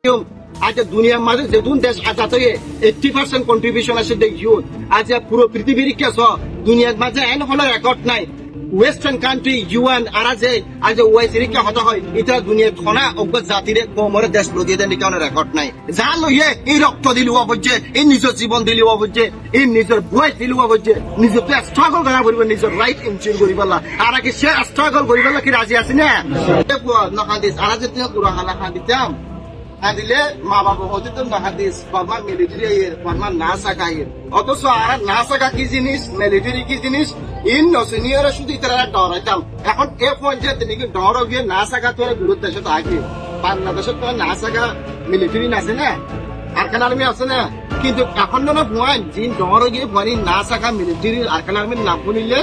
আজ দুনিয়ার মাঝে যেদুন দেশ আজাদ হয়ে 80% কন্ট্রিবিউশন আছে দেখ ইউথ আজ পুরো পৃথিবীর কেস দুনিয়ার মাঝে এন হলো রেকর্ড নাই ওয়েস্টার্ন কান্ট্রি ইউএন আর আজ ওয়াইসির কে হতা হয় এটা দুনিয়ার খনা অজ্ঞ জাতিরে কোমরে দেশ প্রতি দেন কারণে রেকর্ড নাই যা লইয়ে এই রক্ত দিলু অবজ্জে এই নিজের জীবন দিলু অবজ্জে এই নিজের বয়স দিলু অবজ্জে নিজকে স্ট্রাগল করা করিব নিজের রাইট ইনচিন করিবলা আর কি সে স্ট্রাগল করিবলা কি রাজি আছে না নহাদিস আর যে তুমি পুরা হালা খান দিতাম দিলে মা বাবা হতে তো নাহাদিস বাবা মিলিটারি বাবা না সাকাইয়ের অথচ আর না সাকা কি জিনিস মিলিটারি কি জিনিস ইন সিনিয়র শুধু তারা ডরাইতাম এখন এ পর্যায়ে নাকি ডর গিয়ে না সাকা তোর গুরুত্ব দেশে আগে বাংলাদেশে তো না সাকা মিলিটারি আছে না আরকান আর্মি আছে না কিন্তু এখন না ভুয়ান জিন ডর গিয়ে ভরি না সাকা মিলিটারি আরকান আর্মির নাম শুনিলে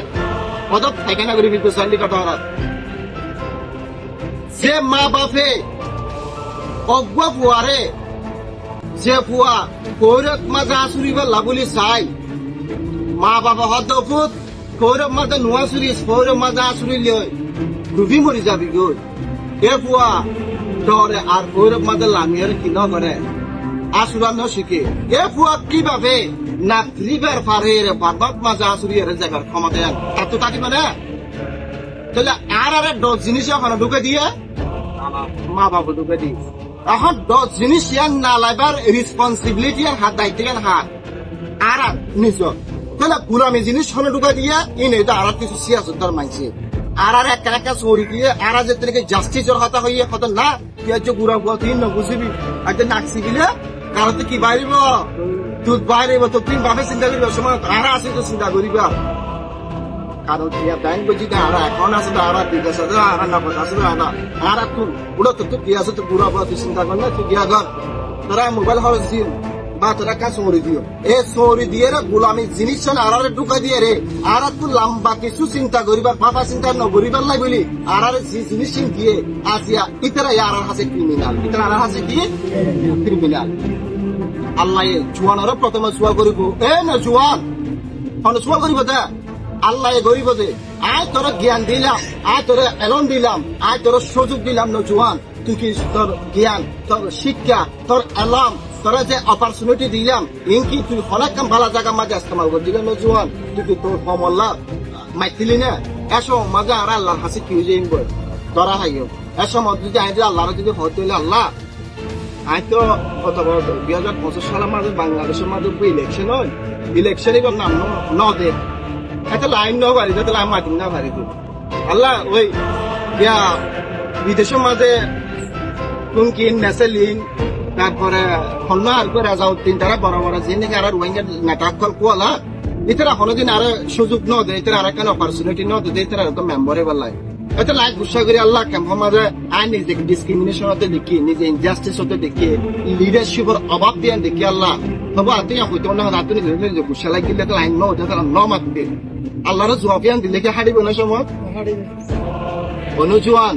পদক থাকে না করে বিদ্যুৎ চালিয়ে কথা যে মা বাপে অজ্ঞ ফুয়ারে যে ফুয়া কৌরব মাজা আসুরিবা লাগুলি চাই মা বাবা হদফুত কৌরব মাজা নোয়া চুরিস কৌরব মাজা আসুরি লই ডুবি মরি যাবি গই এ ফুয়া ডরে আর কৌরব মাজা লামিয়ার কি ন করে আসুরান শিখে এ ফুয়া কিভাবে না রিভার পারে বাদক মাজা আসুরি এর জায়গার ক্ষমতা এত থাকিবে না তাহলে আর দশ জিনিস এখন ঢুকে দিয়ে মা বাবা ঢুকে দিয়ে এখন দশ জিনিস ইয়ান না লাইবার রেসপন্সিবিলিটি আর হাত দায়িত্ব হাত আর নিজর তাহলে গুলামি জিনিস হলে ঢুকা দিয়ে ইন এটা আর কিছু সিয়াসতার মানছে আর একা একা চৌরি দিয়ে আর যে তেনেকে জাস্টিসের কথা হইয়ে কথা না তুই আজ গুড়া গুয়া তুই বুঝিবি আজ নাকসি দিলে কারোতে কি বাইরিব দুধ বাইরিব তো তুই ভাবে চিন্তা করিব সময় আর আছে তো চিন্তা করিবা কারণ ব্যাংক বুঝি আর অ্যাকাউন্ট আছে তো আর ঠিক আছে আর নগদ আছে আর তুই উড়ো তো কি আছে তো পুরা পুরা তুই চিন্তা কর না তুই গিয়া ঘর তোরা মোবাইল হল দিন বা তোরা কাজ সৌরি দিও এ সৌরি দিয়ে রে গোলামি জিনিস আর ঢুকা দিয়ে রে আর তুই লম্বা কিছু চিন্তা করিবার বাবা চিন্তা নকরিবার লাই বলি আর যে জিনিস দিয়ে আসিয়া ইতারা আর আছে ক্রিমিনাল ইতারা আর আছে কি ক্রিমিনাল আল্লাহ জুয়ানরা প্রথমে জুয়া করিব এ না জুয়ান জুয়া করিব দা আল্লাহ গরিব যে আয় তোর জ্ঞান দিলাম আয় তোর এলন দিলাম আয় তোর সুযোগ দিলাম নজুয়ান তুই কি তোর জ্ঞান তোর শিক্ষা তোর এলাম তোরা যে অপরচুনিটি দিলাম ইনকি তুই অনেক কাম ভালো জায়গা মাঝে ইস্তেমাল করে দিলাম নজুয়ান তুই কি তোর কমল্লা মাইতিলি না এসো মাঝে আর আল্লাহর হাসি কি হয়ে যাইব তোরা হাইও এসো মত যদি আয় যে আল্লাহর যদি হতে হইলে আল্লাহ আয় তো কত 2025 সালের মাঝে বাংলাদেশের মাঝে ইলেকশন হয় ইলেকশনই নাম ন দে একটা লাইন নাও পারি যাতে লাইন মাটি না পারি তো আল্লাহ ওই বিদেশের মাঝে টুঙ্কিন নেসেলিন তারপরে হল্লা আর রাজাউদ্দিন তারা বড় বড় যে নাকি আর রোহিঙ্গা নাটক কোয়ালা এটারা কোনোদিন আর সুযোগ ন দেয় এটারা আর কেন অপরচুনিটি ন দেয় এটারা এরকম মেম্বারে বললাই এটা লাইক গুসা করে আল্লাহ ক্যাম্প মাঝে আইন নিজে ডিসক্রিমিনেশন হতে দেখি নিজে ইনজাস্টিস হতে দেখি লিডারশিপের অভাব দিয়ে দেখি আল্লাহ তবু আতি হইতো না রাত নিজে গুসা লাগিলে লাইন ন ওটা ন মাতবে আল্লাহর জবাবিয়ান দিলে কি হারিব না সময় অনুজুয়ান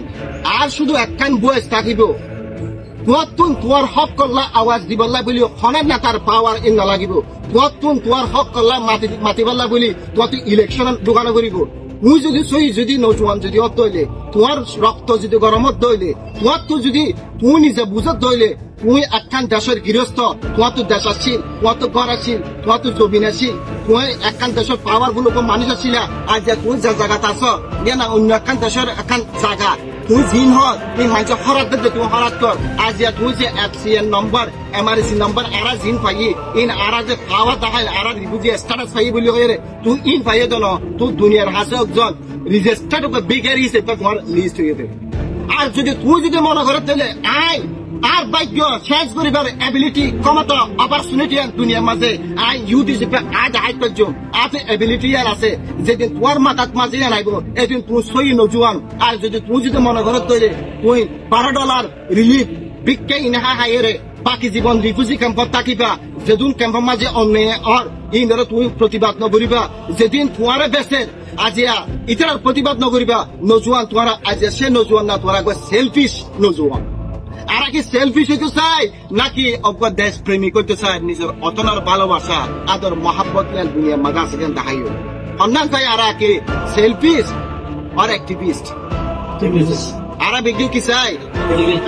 আর শুধু একখান বয়স থাকিব তোমার হক করলা আওয়াজ দিবল্লা বলি খনের নেতার পাওয়ার ইন নালাগিব তোমার হক করলা মাতিবল্লা বলি তোমার ইলেকশন দোকানে করিব তুই যদি সই যদি নজুয়ান যদি অত হইলে তোমার রক্ত যদি গরমত দইলে তোমার তো যদি তুই নিজে বুঝত দইলে তুই একখান দেশের গৃহস্থ তোমার তো দেশ আসছিল তোমার তো ঘর আসছিল তোমার তো জমিন আসছিল তুই একখান দেশের পাওয়ার গুলো মানুষ আসছিল আজ তুই যে জায়গাতে আস না অন্য একখান দেশের একখান জায়গা তুই জিন হয় তুই মানুষ হরাত দে তুই হরাত কর আজ তুই যে FCN নম্বর MRC নম্বর এরা জিন পাই ইন আরা যে পাওয়া দেখায় আরা বুঝি স্ট্যাটাস পাই বলি হয়ে তুই ইন পাইয়ে দল তুই দুনিয়ার হাসে একজন রেজিস্টার্ড বেকার হিসেবে তোমার লিস্ট হয়ে যাবে আর যদি তুই যদি মনে করে তাহলে আয় আর ভাগ্য শেষ করিবার এবিলিটি ক্ষমতা অপরচুনিটি দুনিয়ার মাঝে আই ইউ হিসেবে আজ হাই করছো আজ এবিলিটি আর আছে যেদিন তোমার মাথাত মাঝে আনাইব এদিন তুই সই নজুয়ান আর যদি তুই যদি মনে করত তৈরি তুই $12 রিলিফ বিক্ষে ইনহা হাইরে বাকি জীবন রিফিউজি ক্যাম্পত থাকিবা যেদিন ক্যাম্পের মাঝে অন্যায় আর ইনরে তুই প্রতিবাদ নকরিবা যেদিন তোমারে বেসের আজিয়া ইতার প্রতিবাদ নকরিবা নজুয়ান তোমার আজিয়া সে নজুয়ান না তোমার সেলফিশ নজুয়ান আর কি সেলফিশ হইতে চাই নাকি অজ্ঞ দেশ প্রেমিক হইতে চাই নিজের অতনার ভালোবাসা আদর মহাব্বত দুনিয়া মাগা সেখান দেখাইও অন্যান চাই আর কি সেলফিশ আর অ্যাক্টিভিস্ট আর বিজ্ঞ কি চাই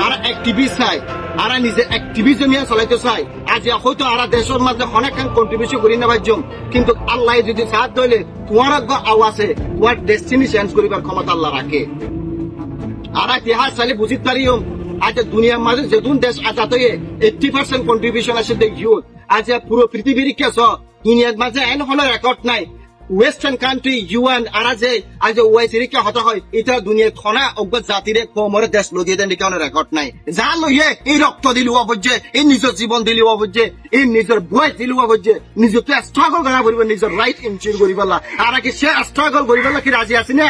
আর অ্যাক্টিভিস্ট চাই আরা নিজে অ্যাক্টিভিজম চলাইতে চাই আজ হয়তো আরা দেশের মাঝে অনেক কন্ট্রিবিউশন করি না পারছম কিন্তু আল্লাহ যদি সাথ দিলে তোমার আওয়াজে তোমার ডেস্টিনি চেঞ্জ করিবার ক্ষমতা আল্লাহ রাখে। আরা ইতিহাস চাইলে বুঝিতে পারিও আজ দুনিয়ার মাঝে যেতুন দেশ আজাদ হয়ে 80% কন্ট্রিবিউশন আছে দেখ ইউথ আজ পুরো পৃথিবীর কেছ দুনিয়ার মাঝে এন হলো রেকর্ড নাই ওয়েস্টার্ন কান্ট্রি ইউএন আরা যে আজ ওয়াইসির কে হতা হয় এটা দুনিয়ার খনা অজ্ঞ জাতিরে কমরে দেশ লদিয়ে দেন কেন রেকর্ড নাই যা লইয়ে এই রক্ত দিলু অবজ্জে এই নিজের জীবন দিলু অবজ্জে এই নিজের ভয়েস দিলু অবজ্জে নিজকে স্ট্রাগল করা করিব নিজের রাইট ইনচিউর করিবলা আর কি সে স্ট্রাগল করিবলা কি রাজি আছে না